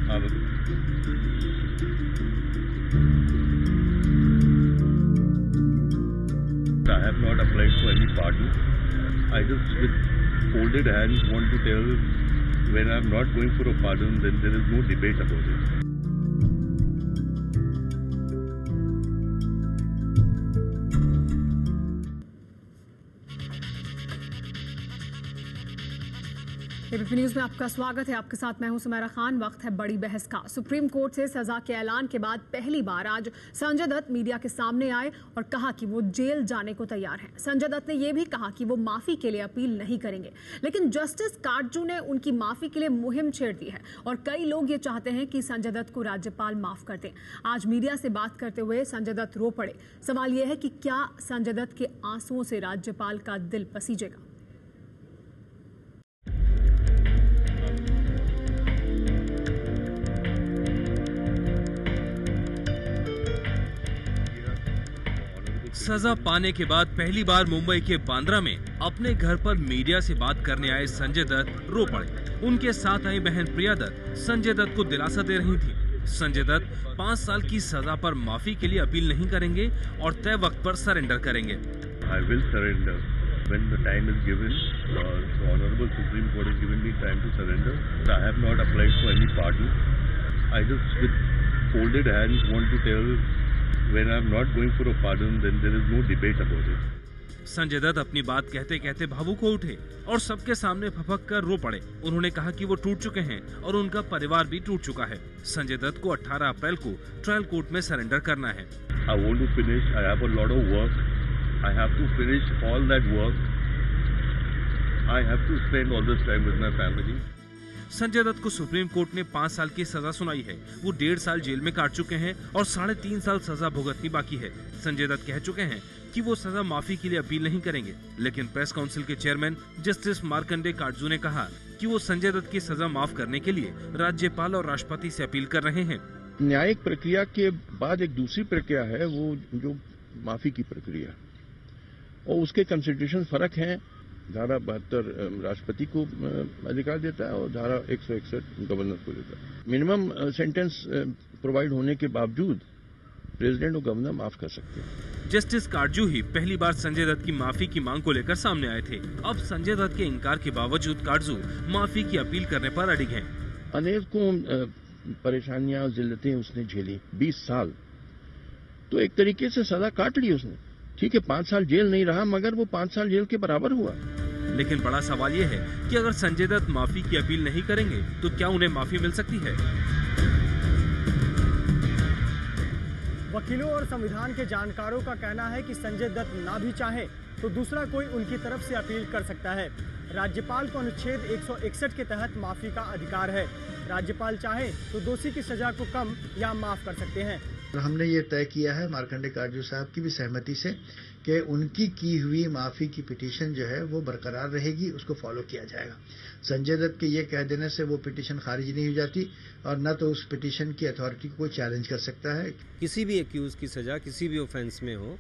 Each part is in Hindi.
I have not applied for any pardon. I just with folded hands want to tell when I am not going for a pardon, then there is no debate about it. ABP news में आपका स्वागत है। आपके साथ मैं हूं सुमेरा खान। वक्त है बड़ी बहस का। सुप्रीम कोर्ट से सजा के ऐलान के बाद पहली बार आज संजय दत्त मीडिया के सामने आए और कहा कि वो जेल जाने को तैयार हैं। संजय दत्त ने यह भी कहा कि वो माफी के लिए अपील नहीं करेंगे, लेकिन जस्टिस काटजू ने उनकी माफी के लिए मुहिम छेड़ दी है और कई लोग ये चाहते हैं कि संजय दत्त को राज्यपाल माफ कर दें। आज मीडिया से बात करते हुए संजय दत्त रो पड़े। सवाल यह है कि क्या संजय दत्त के आंसुओं से राज्यपाल का दिल पसीजेगा? सजा पाने के बाद पहली बार मुंबई के बांद्रा में अपने घर पर मीडिया से बात करने आए संजय दत्त रो पड़े। उनके साथ आई बहन प्रिया दत्त संजय दत्त को दिलासा दे रही थी। संजय दत्त 5 साल की सजा पर माफी के लिए अपील नहीं करेंगे और तय वक्त पर सरेंडर करेंगे। I will surrender when the time is given. The Honorable Supreme Court has given me time to surrender. I have not applied for any pardon. I just with folded hands want to tell when I am not going for a pardon, then there is no debate about it. Sanjay Dutt अपनी बात कहते कहते भावुक हो उठे और सबके सामने फपक कर रो पड़े। उन्होंने कहा कि वो टूट चुके हैं और उनका परिवार भी टूट चुका है। संजय दत्त को 18 अप्रैल को ट्रायल कोर्ट में सरेंडर करना है। I want to finish. I have a lot of work. I have to finish all that work. I have to spend all this time with my family. Sanjay Dutt को सुप्रीम कोर्ट ने 5 साल की सजा सुनाई है। वो 1.5 साल जेल में काट चुके हैं और 3.5 साल सजा भुगतनी बाकी है। संजय दत्त कह चुके हैं कि वो सजा माफी के लिए अपील नहीं करेंगे, लेकिन प्रेस काउंसिल के चेयरमैन जस्टिस मार्कंडे काटजू ने कहा कि वो संजय दत्त की सजा माफ करने के लिए राज्यपाल और राष्ट्रपति से अपील कर रहे हैं। न्यायिक प्रक्रिया के बाद एक दूसरी प्रक्रिया है, वो जो माफी की प्रक्रिया, और उसके कंसिडरेशन फर्क हैं। धारा 72 राष्ट्रपति को अधिकार देता है और धारा 161 गवर्नर को देता है। मिनिमम सेंटेंस प्रोवाइड होने के बावजूद प्रेसिडेंट और गवर्नर माफ कर सकते हैं। जस्टिस काटजू ही पहली बार संजय दत्त की माफी की मांग को लेकर सामने आए थे। अब संजय दत्त के इनकार के बावजूद काटजू माफी की अपील करने पर अड़िग हैं। अनेकों परेशानियां और जिल्लतें उसने झेली 20 साल, तो एक तरीके से सजा काट ली उसने। ठीक है, 5 साल जेल नहीं रहा, मगर वो 5 साल जेल के बराबर हुआ। लेकिन बड़ा सवाल ये है कि अगर संजय दत्त माफी की अपील नहीं करेंगे तो क्या उन्हें माफी मिल सकती है? वकीलों और संविधान के जानकारों का कहना है कि संजय दत्त ना भी चाहे तो दूसरा कोई उनकी तरफ से अपील कर सकता है। राज्यपाल को अनुच्छेद 161 के तहत माफी का अधिकार है। राज्यपाल चाहे तो दोषी की सजा को कम या माफ कर सकते हैं। हमने ये तय किया है मार्कंडे काटजू साहब की भी सहमति से कि उनकी की हुई माफी की पिटीशन जो है वो बरकरार रहेगी, उसको फॉलो किया जाएगा। संजय दत्त के ये कह देने से वो पिटीशन खारिज नहीं हो जाती और न तो उस पिटीशन की अथॉरिटी को कोई चैलेंज कर सकता है। किसी भी एक्यूज की सजा किसी भी ऑफेंस में हो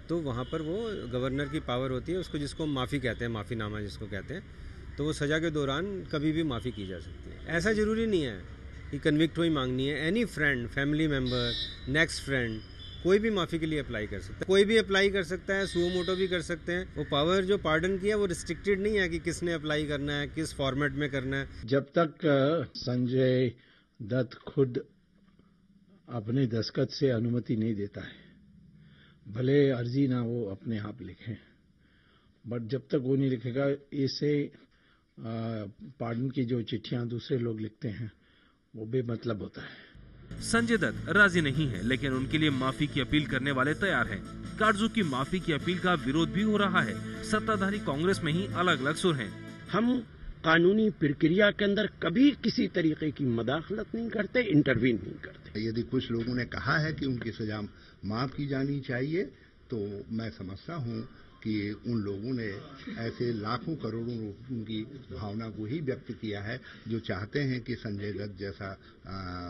तो वहाँ पर वो गवर्नर की पावर होती है, उसको जिसको माफ़ी कहते हैं, माफ़ीनामा जिसको कहते हैं, तो वो सजा के दौरान कभी भी माफ़ी की जा सकती है। ऐसा ज़रूरी नहीं है कि कन्विक्ट हुई मांगनी है। Any friend, family member, next friend, कोई भी माफ़ी के लिए अप्लाई कर सकता है। कोई भी अप्लाई कर सकता है, सुओ मोटो भी कर सकते हैं। वो पावर जो पार्डन की है वो रिस्ट्रिक्टेड नहीं है कि किसने अप्लाई करना है, किस फॉर्मेट में करना है। जब तक संजय दत्त खुद अपने दस्तखत से अनुमति नहीं देता है, भले अर्जी ना वो अपने आप लिखें, बट जब तक वो नहीं लिखेगा, इसे पार्डन की जो चिट्ठियां दूसरे लोग लिखते हैं वो बेमतलब होता है। संजय दत्त राजी नहीं है, लेकिन उनके लिए माफी की अपील करने वाले तैयार हैं। काटजू की माफी की अपील का विरोध भी हो रहा है। सत्ताधारी कांग्रेस में ही अलग अलग सुर हैं। हम कानूनी प्रक्रिया के अंदर कभी किसी तरीके की मदाखलत नहीं करते, इंटरवीन नहीं करते। यदि कुछ लोगों ने कहा है कि उनकी सजा माफ की जानी चाहिए, तो मैं समझता हूं कि उन लोगों ने ऐसे लाखों करोड़ों लोगों की भावना को ही व्यक्त किया है जो चाहते हैं कि संजय दत्त जैसा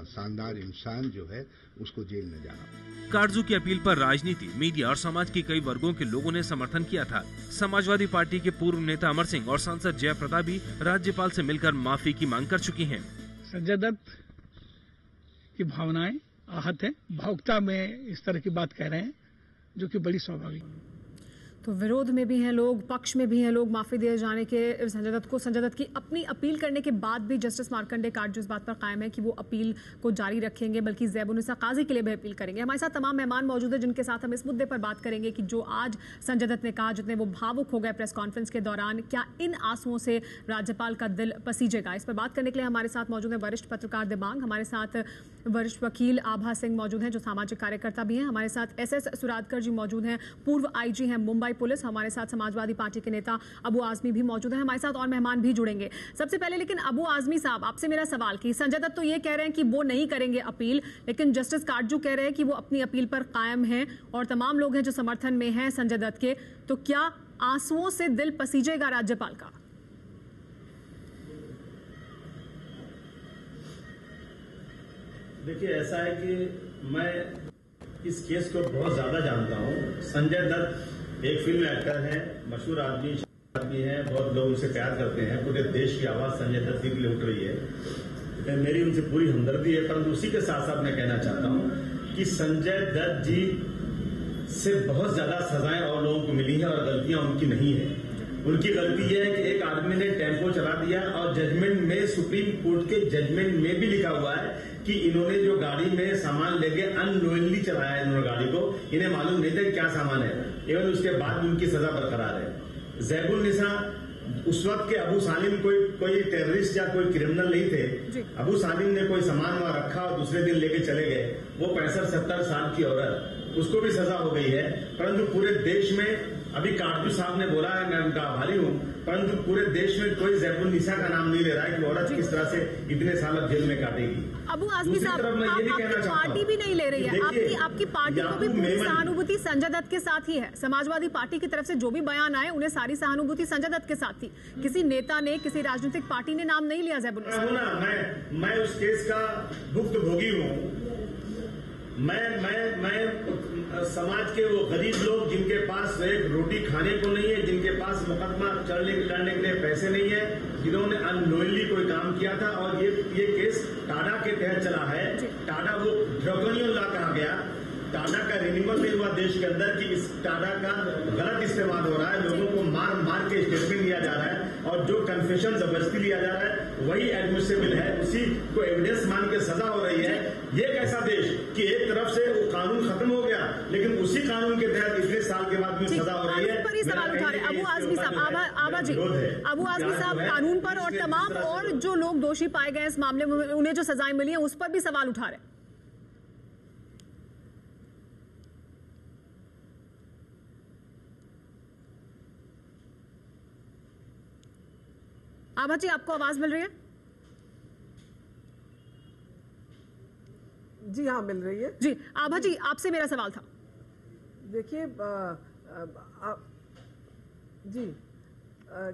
शानदार इंसान जो है उसको जेल में जाना। काटजू की अपील पर राजनीति, मीडिया और समाज के कई वर्गों के लोगों ने समर्थन किया था। समाजवादी पार्टी के पूर्व नेता अमर सिंह और सांसद जयप्रदा भी राज्यपाल से मिलकर माफी की मांग कर चुकी हैं। संजय दत्त की भावनाएं आहत है, भावुकता में इस तरह की बात कह रहे हैं, जो कि बड़ी स्वाभाविक। तो विरोध में भी हैं लोग, पक्ष में भी हैं लोग माफी दिए जाने के संजय दत्त को। संजय दत्त की अपनी अपील करने के बाद भी जस्टिस मार्कंडे काटजू इस बात पर कायम है कि वो अपील को जारी रखेंगे, बल्कि ज़ैबुन्निसा काजी के लिए भी अपील करेंगे। हमारे साथ तमाम मेहमान मौजूद हैं जिनके साथ हम इस मुद्दे पर बात करेंगे कि जो आज संजय दत्त ने कहा, जितने वो भावुक हो गए प्रेस कॉन्फ्रेंस के दौरान, क्या इन आंसुओं से राज्यपाल का दिल पसीजेगा? इस पर बात करने के लिए हमारे साथ मौजूद है वरिष्ठ पत्रकार दिबांग, हमारे साथ वरिष्ठ वकील आभा सिंह मौजूद हैं जो सामाजिक कार्यकर्ता भी हैं, हमारे साथ SS सुरादकर जी मौजूद हैं, पूर्व IG हैं मुंबई पुलिस, हमारे साथ समाजवादी पार्टी के नेता अबू आजमी भी मौजूद हैं, हमारे साथ और मेहमान भी जुड़ेंगे। सबसे पहले लेकिन अबू आजमी साहब, आपसे मेरा सवाल कि संजय दत्त तो ये कह रहे हैं कि वो नहीं करेंगे अपील, लेकिन जस्टिस काटजू कह रहे हैं कि वो अपनी अपील पर कायम हैं और तमाम लोग हैं जो समर्थन में हैं संजय दत्त के। तो क्या आंसुओं से दिल पसीजेगा राज्यपाल का? देखिए, ऐसा है कि मैं इस केस को बहुत ज्यादा जानता हूँ। संजय दत्त एक फिल्म एक्टर हैं, मशहूर आदमी हैं, बहुत लोग उनसे प्यार करते हैं, पूरे देश की आवाज संजय दत्त के लिए उठ रही है। मेरी उनसे पूरी हमदर्दी है, परंतु उसी के साथ साथ मैं कहना चाहता हूँ कि संजय दत्त जी से बहुत ज्यादा सजाएं और लोगों को मिली है और गलतियां उनकी नहीं है। उनकी गलती यह है कि एक आदमी ने टेम्पो चला दिया और जजमेंट में, सुप्रीम कोर्ट के जजमेंट में भी लिखा हुआ है कि इन्होंने जो गाड़ी में सामान लेके अननोइंगली चलाया इन्होंने गाड़ी को, इन्हें मालूम नहीं था क्या सामान है, एवं उसके बाद भी उनकी सजा बरकरार है। ज़ैबुन्निसा उस वक्त के अबू सालिम कोई टेररिस्ट या कोई क्रिमिनल नहीं थे। अबू सालिम ने कोई सामान वहां रखा और दूसरे दिन लेके चले गए। वो 65-70 साल की औरत, उसको भी सजा हो गई है। परंतु पूरे देश में, अभी काटजू साहब ने बोला है, मैं उनका आभारी हूं, परंतु पूरे देश में कोई ज़ैबुन्निसा का नाम नहीं ले रहा है कि औरत किस तरह से इतने साल अब जेल में काटेगी। अबू आजमी साहब, आपकी पार्टी भी नहीं ले रही है, आपकी पार्टी को भी पूरी सहानुभूति संजय दत्त के साथ ही है। समाजवादी पार्टी की तरफ से जो भी बयान आए, उन्हें सारी सहानुभूति संजय दत्त के साथ थी। किसी नेता ने, किसी राजनीतिक पार्टी ने नाम नहीं लिया ज़ैबुन्निसा। मैं उस केस का भुक्तभोगी हूँ। मैं समाज के वो गरीब लोग जिनके पास एक रोटी खाने को नहीं है, जिनके पास मुकदमा चलने के लिए पैसे नहीं है, जिन्होंने अननोइंगली कोई काम किया था, और ये केस टाडा के तहत चला है। टाडा वो ड्रैकोनियन लॉ कहा गया। टाडा का रिन्यूअल नहीं हुआ देश के अंदर कि इस टाडा का गलत इस्तेमाल हो रहा है, लोगों को मार के स्टेटमेंट लिया जा रहा है, और जो कन्फेशन जबरदस्ती लिया जा रहा है वही एडमिसिबल है, उसी को एविडेंस मान के सजा हो रही है। ये एक ऐसा देश कि एक तरफ से वो कानून खत्म हो गया, लेकिन उसी कानून के तहत इतने साल के बाद भी सजा हो रही है। सवाल उठा रहे अबू आजमी साहब, आबा जी, अबू आजमी साहब कानून पर और तमाम और जो लोग दोषी पाए गए इस मामले में, उन्हें जो सजाएं मिली है उस पर भी सवाल उठा रहे। आभा जी, आपको आवाज मिल रही है? जी हाँ, मिल रही है जी। आभा जी, आपसे मेरा सवाल था। देखिए, जी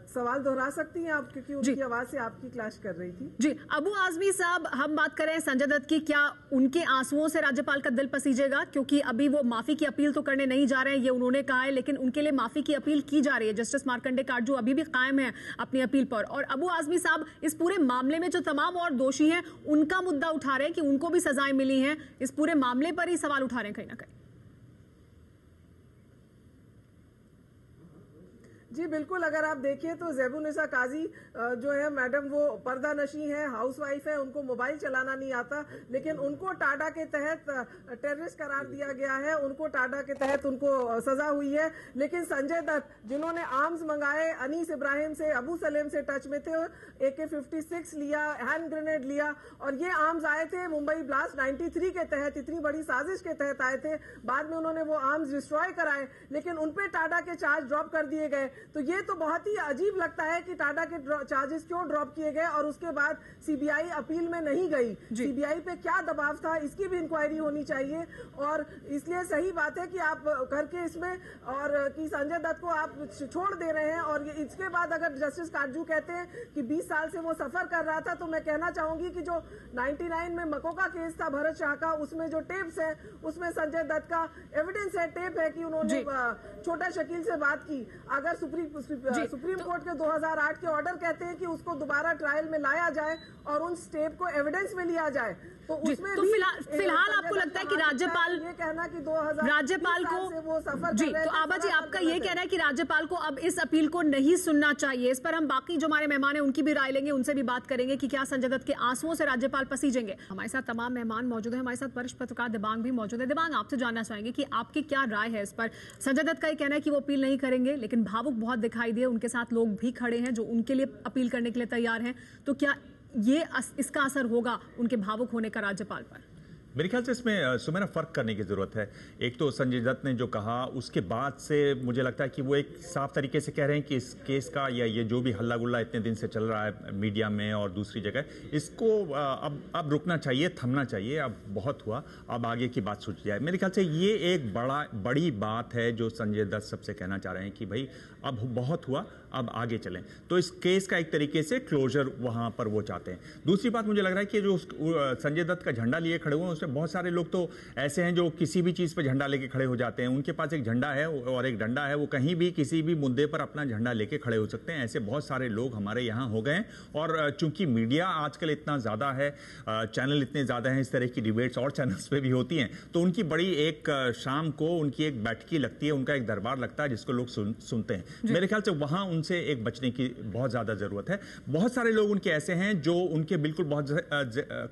सवाल दोहरा सकती हैं आप, क्योंकि उनकी आवाज से आपकी क्लैश कर रही थी। जी, अबू आजमी साहब, हम बात कर रहे हैं संजय दत्त की। क्या उनके आंसुओं से राज्यपाल का दिल पसीजेगा? क्योंकि अभी वो माफी की अपील तो करने नहीं जा रहे हैं, ये उन्होंने कहा है, लेकिन उनके लिए माफी की अपील की जा रही है। जस्टिस मार्कंडे काटजू अभी भी कायम है अपनी अपील पर। और अबू आजमी साहब, इस पूरे मामले में जो तमाम और दोषी हैं उनका मुद्दा उठा रहे हैं कि उनको भी सजाएं मिली हैं। इस पूरे मामले पर ही सवाल उठा रहे हैं कहीं ना कहीं। जी बिल्कुल, अगर आप देखिए तो ज़ैबुन्निसा काजी जो है मैडम, वो पर्दा नशी है, हाउसवाइफ है, उनको मोबाइल चलाना नहीं आता, लेकिन उनको टाडा के तहत टेररिस्ट करार दिया गया है, उनको टाडा के तहत उनको सजा हुई है। लेकिन संजय दत्त, जिन्होंने आर्म्स मंगाए, अनीस इब्राहिम से, अबू सलेम से टच में थे, AK-56 लिया, हैंड ग्रेनेड लिया, और ये आर्म्स आए थे मुंबई ब्लास्ट 93 के तहत, इतनी बड़ी साजिश के तहत आए थे। बाद में उन्होंने वो आर्म्स डिस्ट्रॉय कराए, लेकिन उनपे टाडा के चार्ज ड्रॉप कर दिए गए। तो ये तो बहुत ही अजीब लगता है कि टाडा के चार्जेस क्यों ड्रॉप किए गए और उसके बाद सीबीआई अपील में नहीं गई। सीबीआई पे क्या दबाव था, इसकी भी इंक्वायरी होनी चाहिए। और इसलिए सही बात है कि आप करके इसमें, और कि संजय दत्त को आप छोड़ दे रहे हैं। और इसके बाद अगर जस्टिस काटजू कहते हैं कि 20 साल से वो सफर कर रहा था, तो मैं कहना चाहूंगी कि जो 99 में मकोका केस था भरत शाह का, उसमें जो टेप्स है, उसमें संजय दत्त का एविडेंस है, टेप है कि उन्होंने छोटा शकील से बात की। अगर सुप्रीम कोर्ट के 2008 के ऑर्डर कहते हैं कि उसको दोबारा ट्रायल में लाया जाए और उन स्टेप को एविडेंस में लिया जाए। तो उसमें तो फिलहाल आपको लगता है कि राज्यपाल ये कहना कि 2000 राज्यपाल को वो सफर जी, तो आभा जी आपका ये कहना है कि राज्यपाल को अब इस अपील को नहीं सुनना चाहिए। इस पर हम बाकी जो हमारे मेहमान हैं उनकी भी राय लेंगे, उनसे भी बात करेंगे कि क्या संजय दत्त के आंसुओं से राज्यपाल पसीजेंगे। हमारे साथ तमाम मेहमान मौजूद हैं, हमारे साथ वरिष्ठ पत्रकार दिबांग भी मौजूद है। दिबांग, आपसे जानना चाहेंगे कि आपकी क्या राय है इस पर। संजय दत्त का ये कहना है कि वो अपील नहीं करेंगे, लेकिन भावुक बहुत दिखाई दिए, उनके साथ लोग भी खड़े हैं जो उनके लिए अपील करने के लिए तैयार हैं। तो क्या ये इसका असर होगा उनके भावुक होने का राज्यपाल पर? मेरे ख्याल से इसमें सुमेरा फर्क करने की जरूरत है। एक तो संजय दत्त ने जो कहा उसके बाद से मुझे लगता है कि वो एक साफ तरीके से कह रहे हैं कि इस केस का या ये जो भी हल्ला गुल्ला इतने दिन से चल रहा है मीडिया में और दूसरी जगह, इसको अब रुकना चाहिए, थमना चाहिए। अब बहुत हुआ, अब आगे की बात सोची जाए। मेरे ख्याल से ये एक बड़ी बात है जो संजय दत्त सबसे कहना चाह रहे हैं कि भाई अब बहुत हुआ, अब आगे चलें। तो इस केस का एक तरीके से क्लोजर वहां पर वो चाहते हैं। दूसरी बात मुझे लग रहा है कि जो संजय दत्त का झंडा लिए खड़े हुए हैं उसमें बहुत सारे लोग तो ऐसे हैं जो किसी भी चीज पर झंडा लेके खड़े हो जाते हैं। उनके पास एक झंडा है और एक डंडा है, वो कहीं भी किसी भी मुद्दे पर अपना झंडा लेके खड़े हो सकते हैं। ऐसे बहुत सारे लोग हमारे यहाँ हो गए। और चूंकि मीडिया आजकल इतना ज्यादा है, चैनल इतने ज्यादा हैं, इस तरह की डिबेट्स और चैनल्स पे भी होती हैं, तो उनकी बड़ी एक शाम को उनकी एक बैठकी लगती है, उनका एक दरबार लगता है जिसको लोग सुनते हैं। मेरे ख्याल से वहां उनसे एक बचने की बहुत ज्यादा जरूरत है। बहुत सारे लोग उनके ऐसे हैं जो उनके बिल्कुल बहुत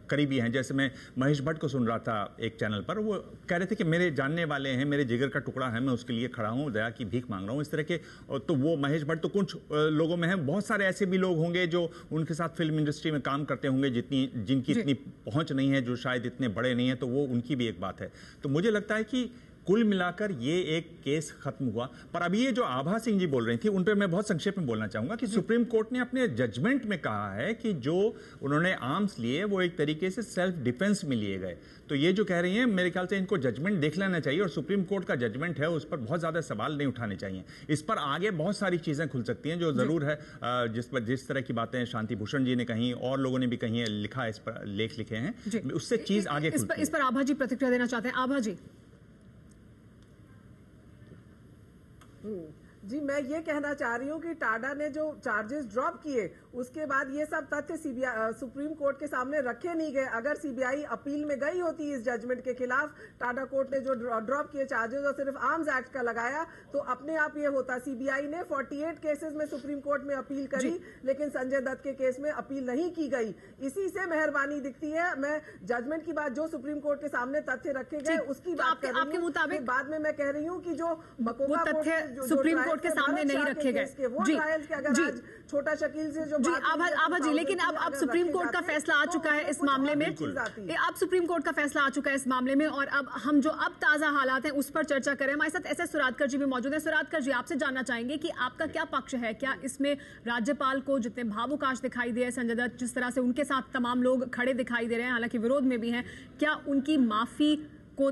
करीबी हैं। जैसे मैं महेश भट्ट को सुन रहा था एक चैनल पर, वो कह रहे थे कि मेरे जानने वाले हैं, मेरे जिगर का टुकड़ा है, मैं उसके लिए खड़ा हूं, दया की भीख मांग रहा हूं, इस तरह के। तो वो महेश भट्ट तो कुछ लोगों में है। बहुत सारे ऐसे भी लोग होंगे जो उनके साथ फिल्म इंडस्ट्री में काम करते होंगे, जिनकी इतनी पहुंच नहीं है, जो शायद इतने बड़े नहीं है, तो वो उनकी भी एक बात है। तो मुझे लगता है कि कुल मिलाकर ये एक केस खत्म हुआ। पर अभी ये जो आभा सिंह जी बोल रही थी उन पर मैं बहुत संक्षेप में बोलना चाहूंगा कि सुप्रीम कोर्ट ने अपने जजमेंट में कहा है कि जो उन्होंने आर्म्स लिए वो एक तरीके से सेल्फ डिफेंस में लिए गए। तो ये जो कह रही हैं, मेरे ख्याल से इनको जजमेंट देख लेना चाहिए और सुप्रीम कोर्ट का जजमेंट है उस पर बहुत ज्यादा सवाल नहीं उठाने चाहिए। इस पर आगे बहुत सारी चीजें खुल सकती हैं जो जरूर है, जिस तरह की बातें शांति भूषण जी ने कही और लोगों ने भी कही है, लिखा है, इस पर लेख लिखे हैं, उससे चीज आगे खुलती है। इस पर आभा जी प्रतिक्रिया देना चाहते हैं। आभा जी। जी, मैं ये कहना चाह रही हूँ कि टाडा ने जो चार्जेस ड्रॉप किए उसके बाद ये सब तथ्य सुप्रीम कोर्ट के सामने रखे नहीं गए। अगर सीबीआई अपील में गई होती इस जजमेंट के खिलाफ, टाडा कोर्ट ने जो ड्रॉप किए चार्जेस और सिर्फ आर्म्स एक्ट का लगाया, तो अपने आप ये होता। सीबीआई ने 48 केसेस में सुप्रीम कोर्ट में अपील करी, लेकिन संजय दत्त के केस में अपील नहीं की गई। इसी से मेहरबानी दिखती है। मैं जजमेंट की बात, जो सुप्रीम कोर्ट के सामने तथ्य रखे गए उसकी बात कर रही हूँ। मुताबिक बाद में मैं कह रही हूँ कि जो तथ्य सुप्रीम कोर्ट के सामने नहीं रखे गए, वो ट्रायल्स के अगर आज छोटा शकील से जो आभा जी, लेकिन अब सुप्रीम कोर्ट का फैसला आ चुका है इस मामले में। अब सुप्रीम कोर्ट का फैसला आ चुका है इस मामले में और अब हम जो अब ताजा हालात हैं उस पर चर्चा करें। हमारे साथ एस सुरादकर जी भी मौजूद हैं। सुरादकर जी, आपसे जानना चाहेंगे कि आपका क्या पक्ष है। क्या इसमें राज्यपाल को जितने भावुक आज दिखाई दिए संजय दत्त, जिस तरह से उनके साथ तमाम लोग खड़े दिखाई दे रहे हैं, हालांकि विरोध में भी हैं, क्या उनकी माफी को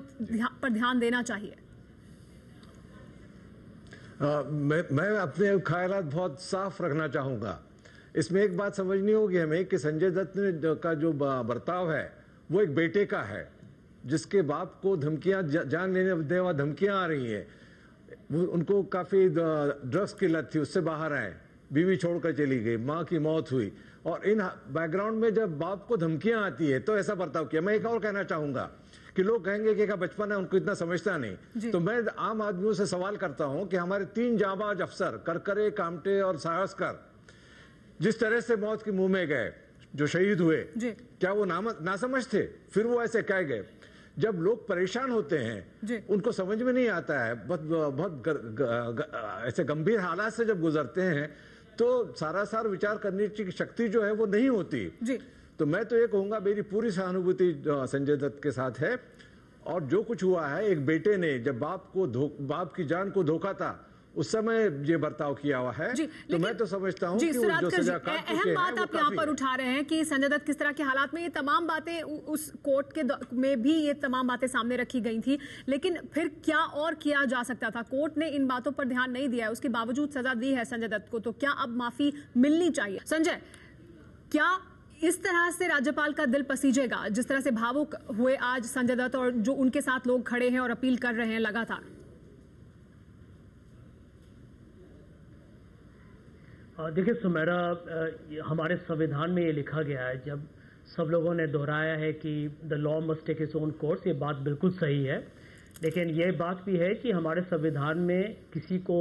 पर ध्यान देना चाहिए? मैं अपने ख्यालात बहुत साफ रखना चाहूँगा। इसमें एक बात समझनी होगी हमें कि संजय दत्त का जो बर्ताव है वो एक बेटे का है, जिसके बाप को धमकियां, जान लेने वाली धमकियां आ रही हैं। उनको काफ़ी ड्रग्स की लत थी, उससे बाहर आए, बीवी छोड़कर चली गई, माँ की मौत हुई, और इन बैकग्राउंड में जब बाप को धमकियां आती है तो ऐसा बर्ताव किया। मैं एक और कहना चाहूँगा कि लोग कहेंगे कि क्या बचपन है, उनको इतना समझता नहीं। तो मैं आम आदमियों से सवाल करता हूं कि हमारे 3 जांबाज अफसर करकरे, कामटे और साहसकर जिस तरह से मौत के मुंह में गए, जो शहीद हुए, क्या वो नासमझ थे? फिर वो ऐसे कह गए। जब लोग परेशान होते हैं उनको समझ में नहीं आता है, बहुत ऐसे गंभीर हालात से जब गुजरते हैं तो सारासार विचार करने की शक्ति जो है वो नहीं होती। तो मैं तो ये कहूंगा, मेरी पूरी सहानुभूति संजय दत्त के साथ है। और जो कुछ हुआ है, एक बेटे ने जब बाप की जान को धोखा था उस समय ये बर्ताव किया हुआ है, तो मैं तो समझता हूँ कि जो सजा काट चुके हैं, अहम बात आप यहाँ पर उठा रहे हैं कि संजय दत्त किस तरह के हालात में, ये तमाम बातें उस कोर्ट के में भी ये तमाम बातें सामने रखी गई थी, लेकिन फिर क्या और किया जा सकता था? कोर्ट ने इन बातों पर ध्यान नहीं दिया है, उसके बावजूद सजा दी है संजय दत्त को, तो क्या अब माफी मिलनी चाहिए? संजय, क्या इस तरह से राज्यपाल का दिल पसीजेगा जिस तरह से भावुक हुए आज संजय दत्त और जो उनके साथ लोग खड़े हैं और अपील कर रहे हैं लगातार? देखिए सुमेरा, हमारे संविधान में ये लिखा गया है, जब सब लोगों ने दोहराया है कि the law must take its own course, ये बात बिल्कुल सही है, लेकिन ये बात भी है कि हमारे संविधान में किसी को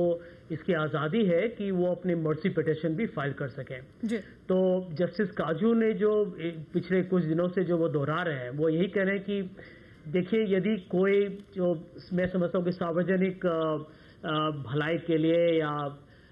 इसकी आज़ादी है कि वो अपनी मर्सी पिटिशन भी फाइल कर सकें। जी। तो जस्टिस काजू ने जो पिछले कुछ दिनों से जो वो दोहरा रहे हैं, वो यही कह रहे हैं कि देखिए, यदि कोई जो मैं समझता हूँ कि सार्वजनिक भलाई के लिए या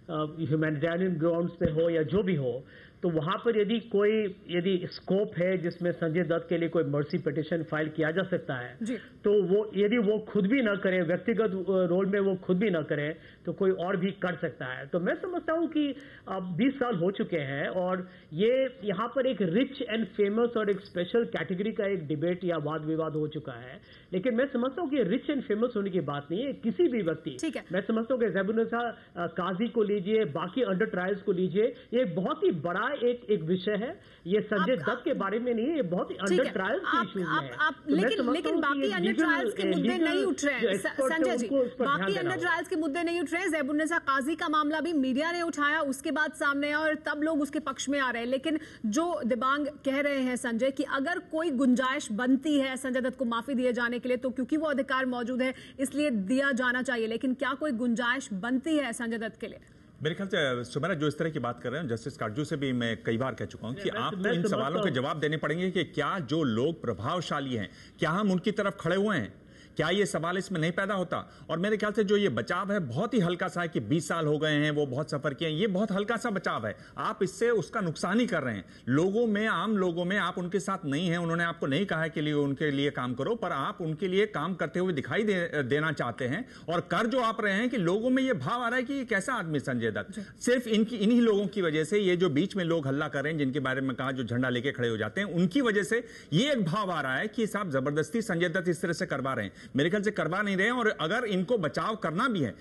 ह्यूमैनिटेरियन ग्राउंड्स पे हो या जो भी हो, तो वहां पर यदि स्कोप है जिसमें संजय दत्त के लिए कोई मर्सी पिटिशन फाइल किया जा सकता है, जी। तो वो यदि वो खुद भी ना करे, व्यक्तिगत रोल में वो खुद भी ना करे, तो कोई और भी कर सकता है। तो मैं समझता हूँ कि अब 20 साल हो चुके हैं और ये यहाँ पर एक रिच एंड फेमस और एक स्पेशल कैटेगरी का एक डिबेट या वाद विवाद हो चुका है, लेकिन मैं समझता हूँ कि रिच एंड फेमस होने की बात नहीं है। किसी भी व्यक्ति, मैं समझता हूँ कि ज़ैबुन्निसा काजी को लीजिए, बाकी अंडर ट्रायल्स को लीजिए, ये बहुत ही बड़ा एक विषय है। ये संजय दत्त के बारे में नहीं है, ये बहुत ही अंडर ट्रायल्स के इश्यूज में है। लेकिन बाकी अंडर ट्रायल्स के मुद्दे नहीं उठ रहे हैं संजय जी, बाकी अंडर ट्रायल्स के मुद्दे नहीं उठ रहे हैं। ज़ैबुन्निसा काजी का मामला भी मीडिया ने उठाया, उसके बाद सामने आया और तब लोग उसके पक्ष में आ रहे हैं। लेकिन जो दिबांग कह रहे हैं संजय कि अगर कोई गुंजाइश बनती है संजय दत्त को माफी दिए जाने के लिए, तो क्योंकि वो अधिकार मौजूद है इसलिए दिया जाना चाहिए, लेकिन क्या कोई गुंजाइश बनती है संजय दत्त के लिए? मेरे ख्याल से सुमेरा, जो इस तरह की बात कर रहे हैं, जस्टिस काटजू से भी मैं कई बार कह चुका हूं कि आपको इन सवालों के जवाब देने पड़ेंगे कि क्या जो लोग प्रभावशाली हैं, क्या हम उनकी तरफ खड़े हुए हैं? क्या ये सवाल इसमें नहीं पैदा होता? और मेरे ख्याल से जो ये बचाव है बहुत ही हल्का सा है कि 20 साल हो गए हैं, वो बहुत सफर किए हैं, ये बहुत हल्का सा बचाव है। आप इससे उसका नुकसान ही कर रहे हैं। लोगों में, आम लोगों में आप उनके साथ नहीं हैं, उन्होंने आपको नहीं कहा है कि लिए उनके लिए काम करो, पर आप उनके लिए काम करते हुए दिखाई देना चाहते हैं और कर जो आप रहे हैं कि लोगों में ये भाव आ रहा है कि ये कैसा आदमी संजय दत्त। सिर्फ इन्हीं लोगों की वजह से, ये जो बीच में लोग हल्ला कर रहे हैं, जिनके बारे में कहा जो झंडा लेके खड़े हो जाते हैं, उनकी वजह से ये एक भाव आ रहा है कि साहब जबरदस्ती संजय दत्त इस तरह से करवा रहे हैं। मेरे ख्याल से करवा नहीं रहे हैं। और अगर इनको बचाव करना भी है,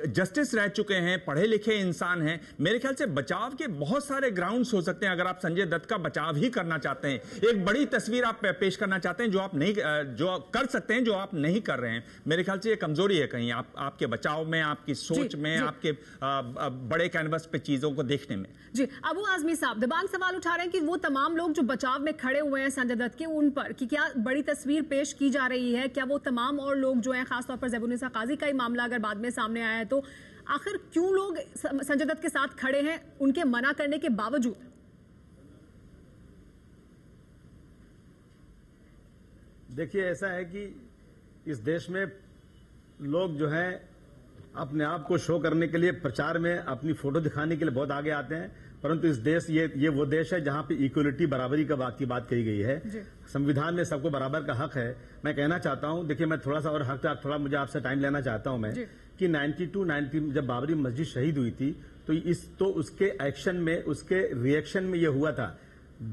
जस्टिस रह चुके हैं, पढ़े लिखे इंसान हैं, मेरे ख्याल से बचाव के बहुत सारे ग्राउंड्स हो सकते हैं। अगर आप संजय दत्त का बचाव ही करना चाहते हैं, एक बड़ी तस्वीर आप पेश करना चाहते हैं जो आप नहीं, जो कर सकते हैं, जो आप नहीं कर रहे हैं, मेरे ख्याल से ये कमजोरी है कहीं आपके बचाव में, आपकी सोच में, आपके बड़े कैनवस पे चीजों को देखने में। जी, अबू आजमी साहब, दिबांग सवाल उठा रहे हैं कि वो तमाम लोग जो बचाव में खड़े हुए हैं संजय दत्त के, उन पर कि क्या बड़ी तस्वीर पेश की जा रही है? क्या वो तमाम और लोग जो हैं, खासतौर पर ज़ैबुन्निसा काजी का ही मामला अगर बाद में सामने आया है, तो आखिर क्यों लोग संजय दत्त के साथ खड़े हैं उनके मना करने के बावजूद? देखिए, ऐसा है कि इस देश में लोग जो है अपने आप को शो करने के लिए, प्रचार में अपनी फोटो दिखाने के लिए बहुत आगे आते हैं, परंतु इस देश ये वो देश है जहां पे इक्वलिटी, बराबरी की बात कही गई है। संविधान में सबको बराबर का हक है। मैं कहना चाहता हूं, देखिए मैं थोड़ा सा और हक, थोड़ा मुझे आपसे टाइम लेना चाहता हूं मैं, कि 92-90 जब बाबरी मस्जिद शहीद हुई थी, तो उसके एक्शन में, उसके रिएक्शन में ये हुआ था।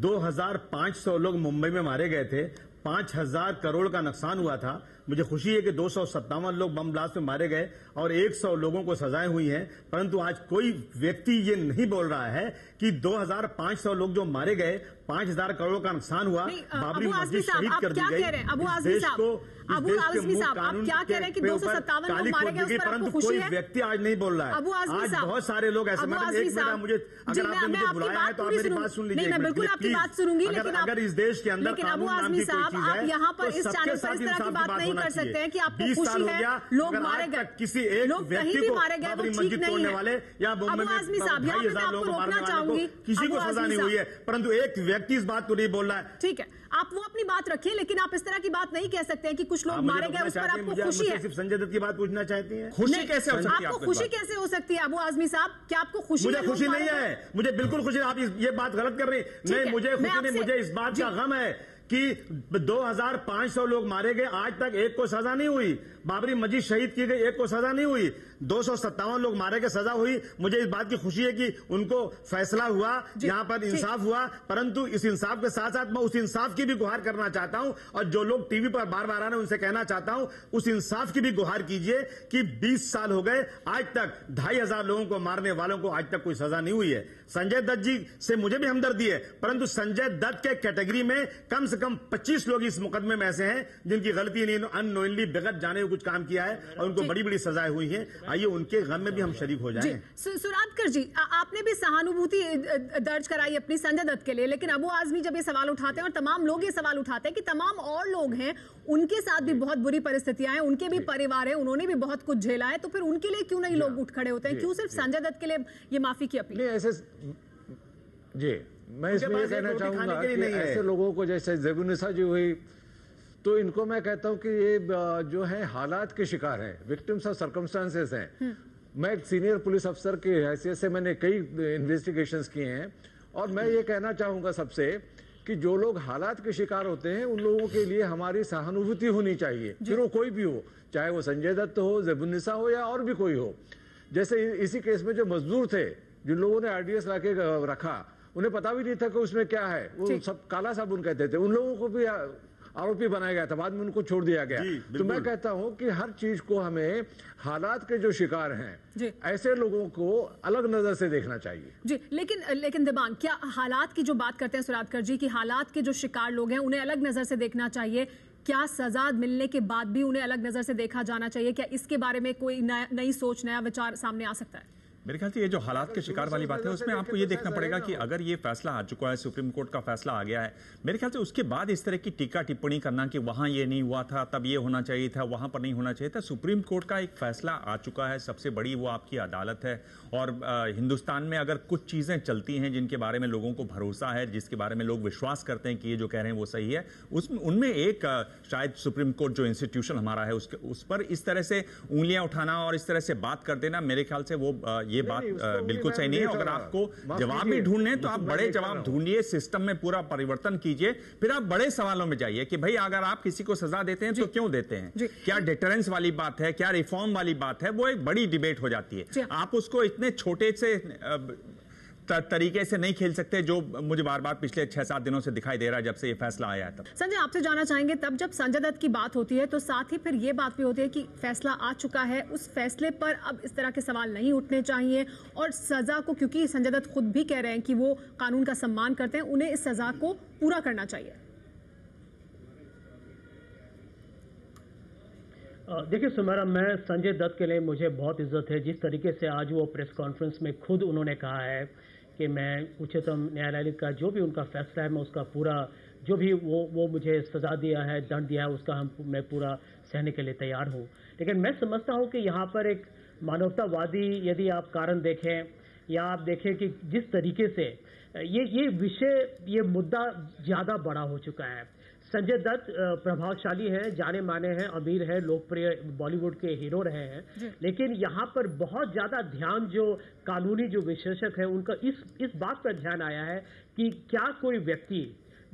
2500 लोग मुंबई में मारे गए थे, 5000 करोड़ का नुकसान हुआ था। मुझे खुशी है कि 257 लोग बम ब्लास्ट में मारे गए और 100 लोगों को सजाएं हुई हैं, परंतु आज कोई व्यक्ति ये नहीं बोल रहा है कि 2500 लोग जो मारे गए, 5000 करोड़ का नुकसान हुआ, बाबरी मस्जिद शहीद कर दी गई। अबू आजमी साहब, आप क्या कह रहे हैं कि 257 लोग मारे गए, उस पर आपको खुशी है? कोई व्यक्ति आज नहीं बोल रहा है। आज बहुत सारे लोग ऐसे, मतलब एक मिनट, मुझे अगर आपने मुझे बुलाया है तो आप मेरी बात सुन लीजिए। मैं बिल्कुल आपकी बात सुनूंगी, अगर इस देश के अंदर अबू आजमी साहब, आप यहाँ पर इस चैनल पर इस तरह की बात नहीं कर सकते हैं कि आपको खुशी है लोग मारे गए, किसी एक व्यक्ति को बाबरी मस्जिद तोड़ने वाले या मुंबई में 25,000 लोगों को मारने वाले को किसी को सजा नहीं हुई है, परंतु एक व्यक्ति इस बात को नहीं बोल रहा है। ठीक है, आप वो अपनी बात रखिए, लेकिन आप इस तरह की बात नहीं कह सकते हैं कि कुछ लोग मारे गए, उस पर आपको खुशी है। सिर्फ संजय दत्त की बात पूछना चाहती हैं? खुशी कैसे हो सकती है? आपको खुशी कैसे हो सकती है अबू आजमी साहब? क्या आपको खुशी? मुझे खुशी नहीं है, मुझे बिल्कुल खुशी। आप ये बात गलत कर रही नहीं, मुझे खुशी नहीं, मुझे इस बात का गम है कि 2500 लोग मारे गए, आज तक एक को सजा नहीं हुई। बाबरी मस्जिद शहीद की गई, एक को सजा नहीं हुई। 257 लोग मारे गए, सजा हुई। मुझे इस बात की खुशी है कि उनको फैसला हुआ, यहाँ पर इंसाफ हुआ, परंतु इस इंसाफ के साथ साथ मैं उस इंसाफ की भी गुहार करना चाहता हूं, और जो लोग टीवी पर बार बार आ रहे हैं उनसे कहना चाहता हूं, उस इंसाफ की भी गुहार कीजिए कि 20 साल हो गए, आज तक 2500 लोगों को मारने वालों को आज तक कोई सजा नहीं हुई है। संजय दत्त जी से मुझे भी हमदर्दी है, परंतु संजय दत्त के कैटेगरी में कम से से कम 25 लोग इस मुकदमे में ऐसे हैं जिनकी गलती नहीं, अननोइंगली बगैर जाने हुए कुछ काम किया है और उनको बड़ी बड़ी सजाएं हुई हैं। आइए उनके गम में भी हम शरीक हो जाएं। सुरादकर जी, आपने भी सहानुभूति दर्ज कराई अपनी संजय दत्त के लिए, लेकिन अबू आजमी जब ये सवाल उठाते हैं और तमाम लोग ये सवाल उठाते हैं कि तमाम और लोग हैं, उनके साथ भी बहुत बुरी परिस्थितियां हैं, उनके भी परिवार है, उन्होंने भी बहुत कुछ झेला है, तो फिर उनके लिए क्यों नहीं लोग उठ खड़े होते हैं? क्यों सिर्फ संजय दत्त के लिए ये माफी की अपील? ऐसे जी, मैं इसमें ये कहना चाहूंगा कि ऐसे लोगों को जैसे ज़ेबुन्निसा जी हुई, तो इनको मैं कहता हूं कि ये जो है हालात के शिकार हैं, विक्टिम्स ऑफ सर्कमस्टांसेस हैं। मैं एक सीनियर पुलिस अफसर की हैसियत से मैंने कई इन्वेस्टिगेशंस किए हैं और मैं ये कहना चाहूंगा सबसे कि जो लोग हालात के शिकार होते हैं उन लोगों के लिए हमारी सहानुभूति होनी चाहिए, फिर वो कोई भी हो, चाहे वो संजय दत्त हो, ज़ेबुन्निसा हो या और भी कोई हो। जैसे इसी केस में जो मजदूर थे, जिन लोगों ने आरडीएक्स लाके रखा, उन्हें पता भी नहीं था कि उसमें क्या है, वो सब काला साबुन कहते थे, उन लोगों को भी आरोपी बनाया गया था, बाद में उनको छोड़ दिया गया। तो मैं कहता हूं कि हर चीज को हमें हालात के जो शिकार हैं ऐसे लोगों को अलग नजर से देखना चाहिए जी। लेकिन दिबांग, क्या हालात की जो बात करते हैं सुरादकर जी की, हालात के जो शिकार लोग हैं उन्हें अलग नजर से देखना चाहिए, क्या सजा मिलने के बाद भी उन्हें अलग नजर से देखा जाना चाहिए? क्या इसके बारे में कोई नई सोच, नया विचार सामने आ सकता है? मेरे ख्याल से ये जो हालात के शिकार वाली बात है उसमें आपको ये देखना पड़ेगा कि अगर ये फैसला आ चुका है, सुप्रीम कोर्ट का फैसला आ गया है, मेरे ख्याल से उसके बाद इस तरह की टीका टिप्पणी करना कि वहां ये नहीं हुआ था, तब ये होना चाहिए था, वहां पर नहीं होना चाहिए था। सुप्रीम कोर्ट का एक फैसला आ चुका है, सबसे बड़ी वो आपकी अदालत है और हिंदुस्तान में अगर कुछ चीजें चलती हैं जिनके बारे में लोगों को भरोसा है, जिसके बारे में लोग विश्वास करते हैं कि ये जो कह रहे हैं वो सही है, उनमें एक शायद सुप्रीम कोर्ट जो इंस्टीट्यूशन हमारा है उस पर इस तरह से उंगलियां उठाना और इस तरह से बात कर देना, मेरे ख्याल से वो ये बात बिल्कुल सही नहीं है। अगर आपको जवाब भी ढूंढने तो आप बड़े जवाब ढूंढिए, सिस्टम में पूरा परिवर्तन कीजिए, फिर आप बड़े सवालों में जाइए कि भाई अगर आप किसी को सजा देते हैं तो क्यों देते हैं, क्या डिटरेंस वाली बात है, क्या रिफॉर्म वाली बात है, वो एक बड़ी डिबेट हो जाती है। आप उसको इतने छोटे से तरीके से नहीं खेल सकते जो मुझे बार बार पिछले 6-7 दिनों से दिखाई दे रहा है जब से ये फैसला आया है। तब संजय, आपसे जानना चाहेंगे, तब जब संजय दत्त की बात होती है तो साथ ही फिर ये बात भी होती है कि फैसला आ चुका है, उस फैसले पर अब इस तरह के सवाल नहीं उठने चाहिए और सजा को, क्योंकि संजय दत्त खुद भी कह रहे हैं कि वो कानून का सम्मान करते हैं, उन्हें इस सजा को पूरा करना चाहिए। देखिए सुमेरा, मैं संजय दत्त के लिए मुझे बहुत इज्जत है जिस तरीके से आज वो प्रेस कॉन्फ्रेंस में खुद उन्होंने कहा है कि मैं उच्चतम न्यायालय का जो भी उनका फैसला है मैं उसका पूरा, जो भी वो मुझे सजा दिया है, दंड दिया है, उसका मैं पूरा सहने के लिए तैयार हूँ। लेकिन मैं समझता हूँ कि यहाँ पर एक मानवतावादी यदि आप कारण देखें या आप देखें कि जिस तरीके से ये विषय, ये मुद्दा ज़्यादा बड़ा हो चुका है। संजय दत्त प्रभावशाली हैं, जाने माने हैं, अमीर हैं, लोकप्रिय बॉलीवुड के हीरो रहे हैं, लेकिन यहाँ पर बहुत ज्यादा ध्यान जो कानूनी जो विशेषज्ञ हैं उनका इस बात पर ध्यान आया है कि क्या कोई व्यक्ति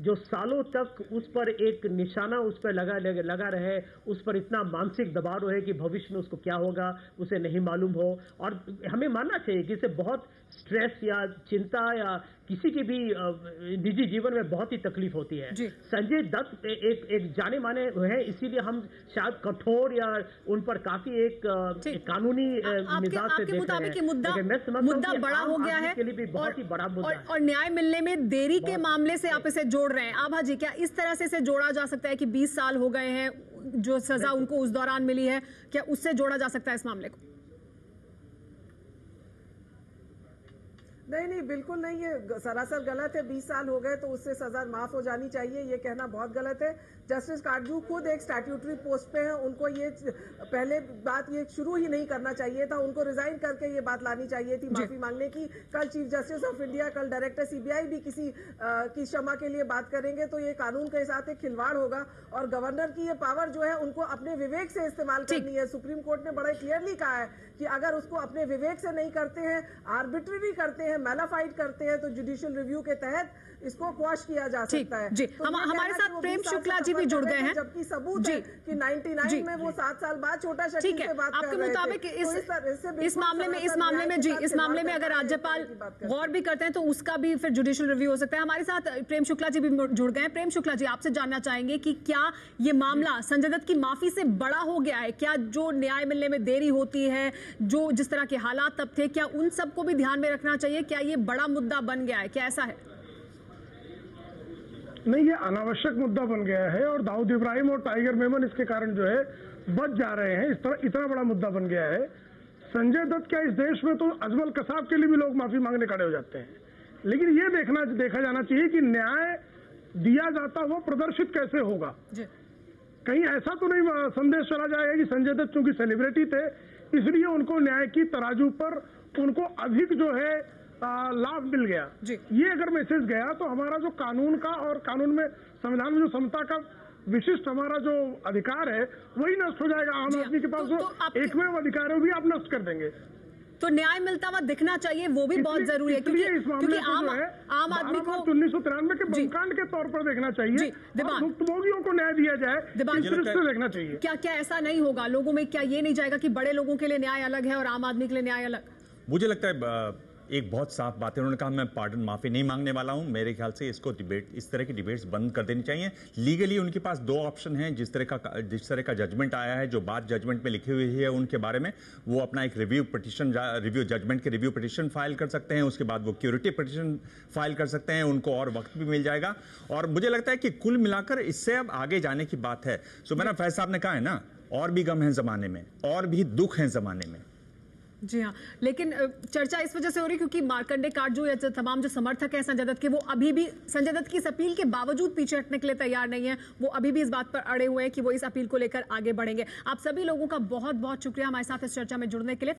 जो सालों तक उस पर एक निशाना उस पर लगा रहे, उस पर इतना मानसिक दबाव रहे कि भविष्य में उसको क्या होगा उसे नहीं मालूम हो, और हमें मानना चाहिए कि इसे बहुत स्ट्रेस या चिंता या किसी के भी निजी जीवन में बहुत ही तकलीफ होती है। संजय दत्त एक जाने माने हैं, इसीलिए हम शायद कठोर या उन पर काफी एक कानूनी मिजाज से देख रहे हैं। मुद्दा बड़ा हो गया है के लिए भी बहुत ही बड़ा मुद्दा और न्याय मिलने में देरी के मामले से आप इसे जोड़ रहे हैं। आभा जी, क्या इस तरह से इसे जोड़ा जा सकता है कि 20 साल हो गए हैं जो सजा उनको उस दौरान मिली है, क्या उससे जोड़ा जा सकता है इस मामले को? नहीं, बिल्कुल नहीं, ये सरासर गलत है। 20 साल हो गए तो उससे सजा माफ हो जानी चाहिए, ये कहना बहुत गलत है। जस्टिस काटजू खुद एक स्टैट्यूटरी पोस्ट पे हैं, उनको ये पहले बात ये शुरू ही नहीं करना चाहिए था, उनको रिजाइन करके ये बात लानी चाहिए थी माफी मांगने की। कल चीफ जस्टिस ऑफ इंडिया, कल डायरेक्टर सीबीआई भी किसी की क्षमा के लिए बात करेंगे तो ये कानून के साथ एक खिलवाड़ होगा और गवर्नर की ये पावर जो है उनको अपने विवेक से इस्तेमाल करनी है। सुप्रीम कोर्ट ने बड़े क्लियरली कहा है कि अगर उसको अपने विवेक से नहीं करते हैं, आर्बिट्ररी करते हैं, मैलाफाइड करते हैं, तो जुडिशियल रिव्यू के तहत इसको क्वॉश किया जा सकता है। जी, तो हमारे साथ प्रेम शुक्ला जी भी जुड़ गए हैं, जबकि सबूत है कि 99 में वो 7 साल बाद छोटा शकील से बात कर रहे थे। आपके मुताबिक इस मामले में अगर राज्यपाल गौर भी करते हैं तो उसका भी फिर जुडिशियल रिव्यू हो सकता है। हमारे साथ प्रेम शुक्ला जी भी जुड़ गए हैं। प्रेम शुक्ला जी, आपसे जानना चाहेंगे कि क्या ये मामला संजय दत्त की माफी से बड़ा हो गया है? क्या जो न्याय मिलने में देरी होती है, जो जिस तरह के हालात तब थे, क्या उन सबको भी ध्यान में रखना चाहिए? क्या ये बड़ा मुद्दा बन गया है? क्या ऐसा है? नहीं, ये अनावश्यक मुद्दा बन गया है और दाऊद इब्राहिम और टाइगर मेमन इसके कारण जो है बच जा रहे हैं। इस तरह इतना बड़ा मुद्दा बन गया है। संजय दत्त क्या, इस देश में तो अजमल कसाब के लिए भी लोग माफी मांगने खड़े हो जाते हैं, लेकिन ये देखा जाना चाहिए कि न्याय दिया जाता हुआ प्रदर्शित कैसे होगा। कहीं ऐसा तो नहीं संदेश चला जाएगा कि संजय दत्त चूंकि सेलिब्रिटी थे इसलिए उनको न्याय की तराजू पर उनको अधिक जो है लाभ मिल गया। ये अगर मैसेज गया तो हमारा जो कानून का और कानून में संविधान में जो समता का विशिष्ट हमारा जो अधिकार है वही नष्ट हो जाएगा। आम आदमी के पास जो एकमेव अधिकार है वो भी आप नष्ट कर देंगे। तो न्याय मिलता हुआ दिखना चाहिए, वो भी बहुत जरूरी है, क्योंकि इस मामले को जो है आम आदमी को 1993 के बमकांड के तौर पर देखना चाहिए और भुक्तभोगियों को न्याय दिया जाए, इस दृष्टि से देखना चाहिए। क्या ऐसा नहीं होगा लोगों में? क्या ये नहीं जाएगा कि बड़े लोगों के लिए न्याय अलग है और आम आदमी के लिए न्याय अलग? मुझे लगता है एक बहुत साफ बात है, उन्होंने कहा मैं पार्डन माफी नहीं मांगने वाला हूं। मेरे ख्याल से इसको डिबेट, इस तरह की डिबेट्स बंद कर देनी चाहिए। लीगली उनके पास दो ऑप्शन हैं। जिस तरह का जजमेंट आया है, जो बात जजमेंट में लिखी हुई है उनके बारे में, वो अपना एक रिव्यू जजमेंट के रिव्यू पिटीशन फाइल कर सकते हैं। उसके बाद वो क्यूरेटिव पिटीशन फाइल कर सकते हैं, उनको और वक्त भी मिल जाएगा। और मुझे लगता है कि कुल मिलाकर इससे अब आगे जाने की बात है। सुमेरा फैज साहब ने कहा है ना, और भी गम है जमाने में, और भी दुख है जमाने में। जी हाँ, लेकिन चर्चा इस वजह से हो रही क्योंकि मार्कंडे काटजू या तमाम जो समर्थक हैं संजय दत्त के, वो अभी भी संजय दत्त की इस अपील के बावजूद पीछे हटने के लिए तैयार नहीं है। वो अभी भी इस बात पर अड़े हुए हैं कि वो इस अपील को लेकर आगे बढ़ेंगे। आप सभी लोगों का बहुत बहुत शुक्रिया हमारे साथ इस चर्चा में जुड़ने के लिए।